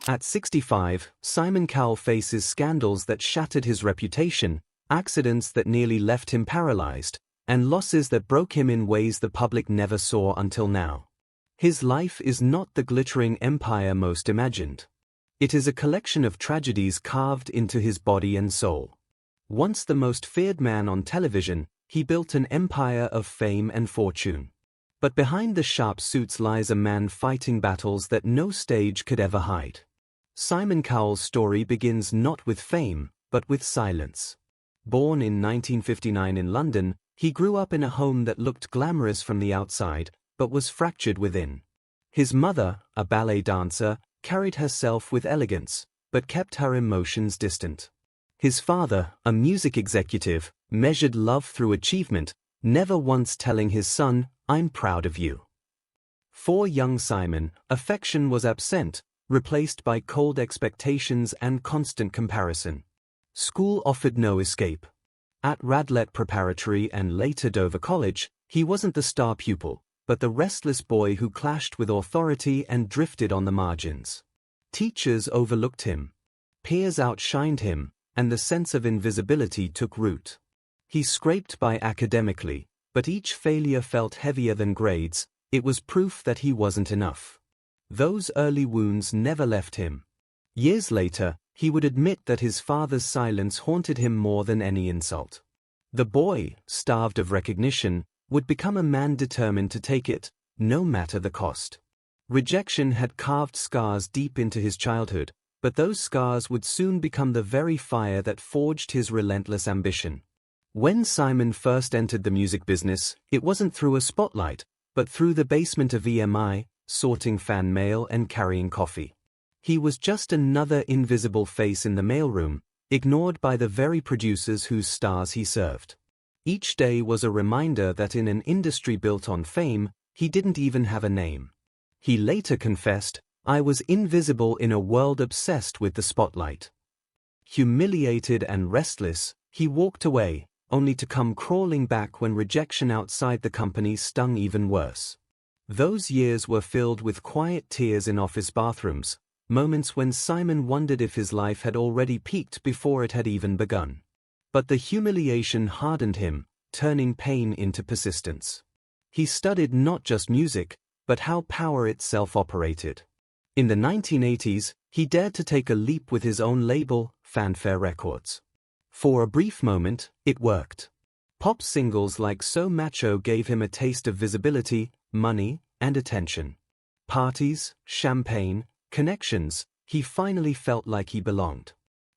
At 65, Simon Cowell faces scandals that shattered his reputation, accidents that nearly left him paralyzed, and losses that broke him in ways the public never saw until now. His life is not the glittering empire most imagined. It is a collection of tragedies carved into his body and soul. Once the most feared man on television, he built an empire of fame and fortune. But behind the sharp suits lies a man fighting battles that no stage could ever hide. Simon Cowell's story begins not with fame, but with silence. Born in 1959 in London, he grew up in a home that looked glamorous from the outside, but was fractured within. His mother, a ballet dancer, carried herself with elegance, but kept her emotions distant. His father, a music executive, measured love through achievement, never once telling his son, "I'm proud of you." For young Simon, affection was absent, replaced by cold expectations and constant comparison. School offered no escape. At Radlett Preparatory and later Dover College, he wasn't the star pupil, but the restless boy who clashed with authority and drifted on the margins. Teachers overlooked him. Peers outshined him, and the sense of invisibility took root. He scraped by academically, but each failure felt heavier than grades. It was proof that he wasn't enough. Those early wounds never left him. Years later, he would admit that his father's silence haunted him more than any insult. The boy, starved of recognition, would become a man determined to take it, no matter the cost. Rejection had carved scars deep into his childhood, but those scars would soon become the very fire that forged his relentless ambition. When Simon first entered the music business, it wasn't through a spotlight, but through the basement of EMI, sorting fan mail and carrying coffee. He was just another invisible face in the mailroom, ignored by the very producers whose stars he served. Each day was a reminder that in an industry built on fame, he didn't even have a name. He later confessed, "I was invisible in a world obsessed with the spotlight." Humiliated and restless, he walked away, only to come crawling back when rejection outside the company stung even worse. Those years were filled with quiet tears in office bathrooms, moments when Simon wondered if his life had already peaked before it had even begun. But the humiliation hardened him, turning pain into persistence. He studied not just music, but how power itself operated. In the 1980s, he dared to take a leap with his own label, Fanfare Records. For a brief moment, it worked. Pop singles like So Macho gave him a taste of visibility, money, and attention. Parties, champagne, connections, he finally felt like he belonged.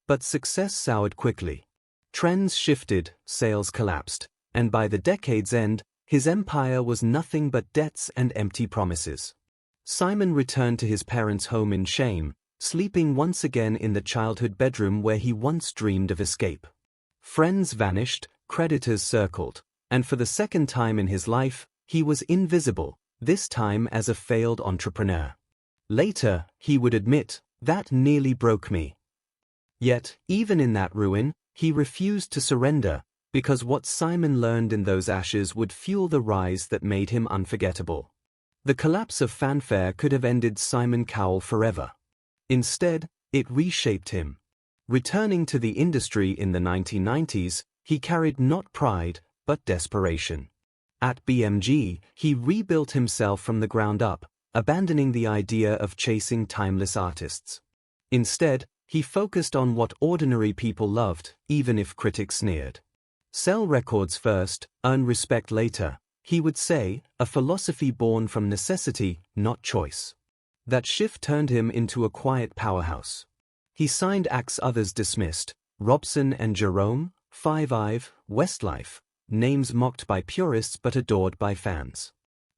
But success soured quickly. Trends shifted, sales collapsed, and by the decade's end, his empire was nothing but debts and empty promises. Simon returned to his parents' home in shame, sleeping once again in the childhood bedroom where he once dreamed of escape. Friends vanished, creditors circled, and for the second time in his life, he was invisible, this time as a failed entrepreneur. Later, he would admit, "That nearly broke me." Yet, even in that ruin, he refused to surrender, because what Simon learned in those ashes would fuel the rise that made him unforgettable. The collapse of Fanfare could have ended Simon Cowell forever. Instead, it reshaped him. Returning to the industry in the 1990s, he carried not pride, but desperation. At BMG, he rebuilt himself from the ground up, abandoning the idea of chasing timeless artists. Instead, he focused on what ordinary people loved, even if critics sneered. Sell records first, earn respect later, he would say, a philosophy born from necessity, not choice. That shift turned him into a quiet powerhouse. He signed acts others dismissed, Robson and Jerome, Five Ive, Westlife, names mocked by purists but adored by fans.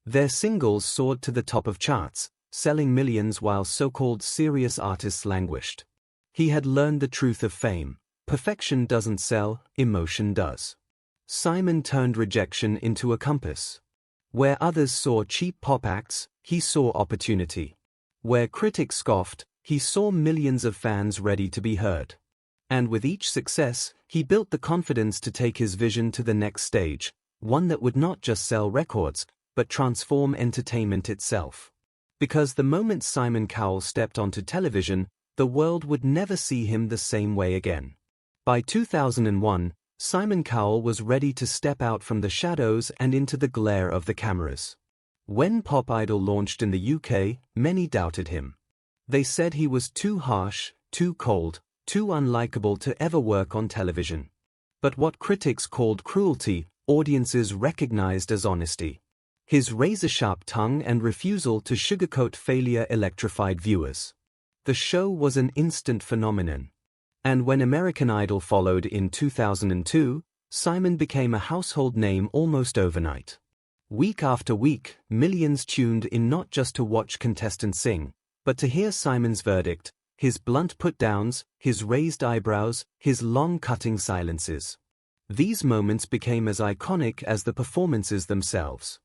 Their singles soared to the top of charts, selling millions while so-called serious artists languished. He had learned the truth of fame. Perfection doesn't sell, emotion does. Simon turned rejection into a compass. Where others saw cheap pop acts, he saw opportunity. Where critics scoffed, he saw millions of fans ready to be heard. And with each success, he built the confidence to take his vision to the next stage, one that would not just sell records, but transform entertainment itself. Because the moment Simon Cowell stepped onto television, the world would never see him the same way again. By 2001, Simon Cowell was ready to step out from the shadows and into the glare of the cameras. When Pop Idol launched in the UK, many doubted him. They said he was too harsh, too cold, too unlikable to ever work on television. But what critics called cruelty, audiences recognized as honesty. His razor-sharp tongue and refusal to sugarcoat failure electrified viewers. The show was an instant phenomenon. And when American Idol followed in 2002, Simon became a household name almost overnight. Week after week, millions tuned in not just to watch contestants sing, but to hear Simon's verdict, his blunt put-downs, his raised eyebrows, his long cutting silences. These moments became as iconic as the performances themselves.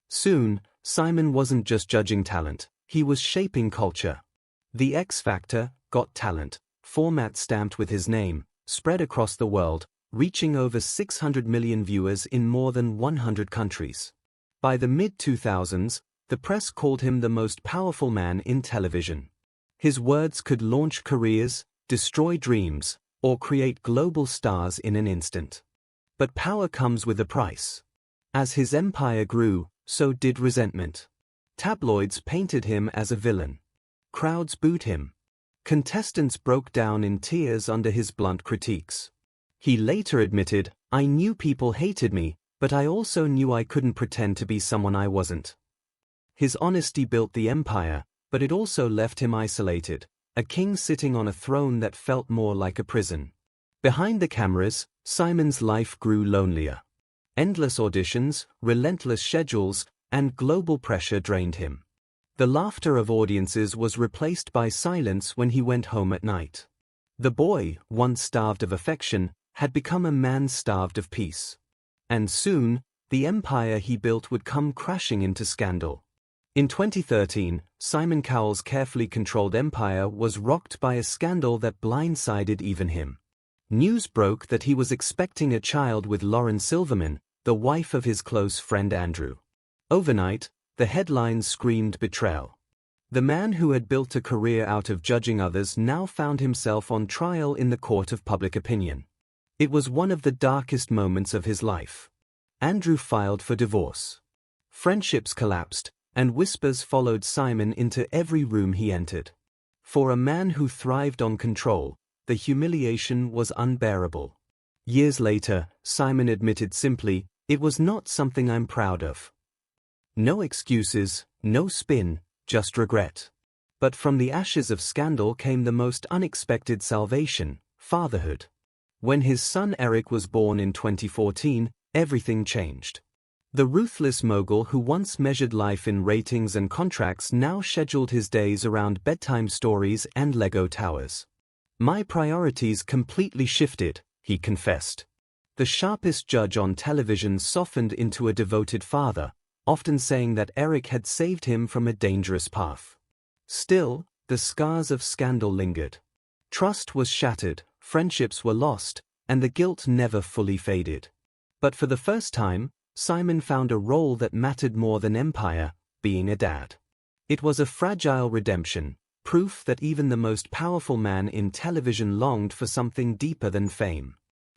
Soon, Simon wasn't just judging talent, he was shaping culture. The X Factor, Got Talent, format stamped with his name, spread across the world, reaching over 600 million viewers in more than 100 countries. By the mid-2000s, the press called him the most powerful man in television. His words could launch careers, destroy dreams, or create global stars in an instant. But power comes with a price. As his empire grew, so did resentment. Tabloids painted him as a villain. Crowds booed him. Contestants broke down in tears under his blunt critiques. He later admitted, "I knew people hated me, but I also knew I couldn't pretend to be someone I wasn't." His honesty built the empire, but it also left him isolated, a king sitting on a throne that felt more like a prison. Behind the cameras, Simon's life grew lonelier. Endless auditions, relentless schedules, and global pressure drained him. The laughter of audiences was replaced by silence when he went home at night. The boy, once starved of affection, had become a man starved of peace. And soon, the empire he built would come crashing into scandal. In 2013, Simon Cowell's carefully controlled empire was rocked by a scandal that blindsided even him. News broke that he was expecting a child with Lauren Silverman, the wife of his close friend Andrew. Overnight, the headlines screamed betrayal. The man who had built a career out of judging others now found himself on trial in the court of public opinion. It was one of the darkest moments of his life. Andrew filed for divorce. Friendships collapsed, and whispers followed Simon into every room he entered. For a man who thrived on control, the humiliation was unbearable. Years later, Simon admitted simply, "It was not something I'm proud of." No excuses, no spin, just regret. But from the ashes of scandal came the most unexpected salvation, fatherhood. When his son Eric was born in 2014, everything changed. The ruthless mogul who once measured life in ratings and contracts now scheduled his days around bedtime stories and Lego towers. "My priorities completely shifted," he confessed. The sharpest judge on television softened into a devoted father, often saying that Eric had saved him from a dangerous path. Still, the scars of scandal lingered. Trust was shattered, friendships were lost, and the guilt never fully faded. But for the first time, Simon found a role that mattered more than empire, being a dad. It was a fragile redemption, proof that even the most powerful man in television longed for something deeper than fame.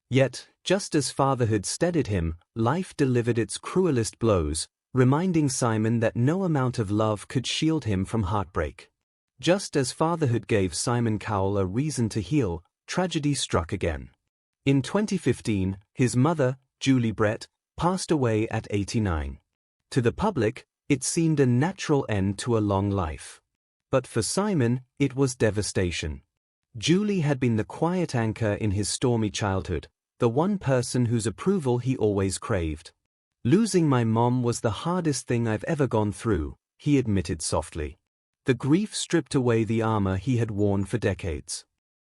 Yet, just as fatherhood steadied him, life delivered its cruelest blows, reminding Simon that no amount of love could shield him from heartbreak. Just as fatherhood gave Simon Cowell a reason to heal, tragedy struck again. In 2015, his mother, Julie Brett, passed away at 89. To the public, it seemed a natural end to a long life. But for Simon, it was devastation. Julie had been the quiet anchor in his stormy childhood, the one person whose approval he always craved. "Losing my mom was the hardest thing I've ever gone through," he admitted softly. The grief stripped away the armor he had worn for decades.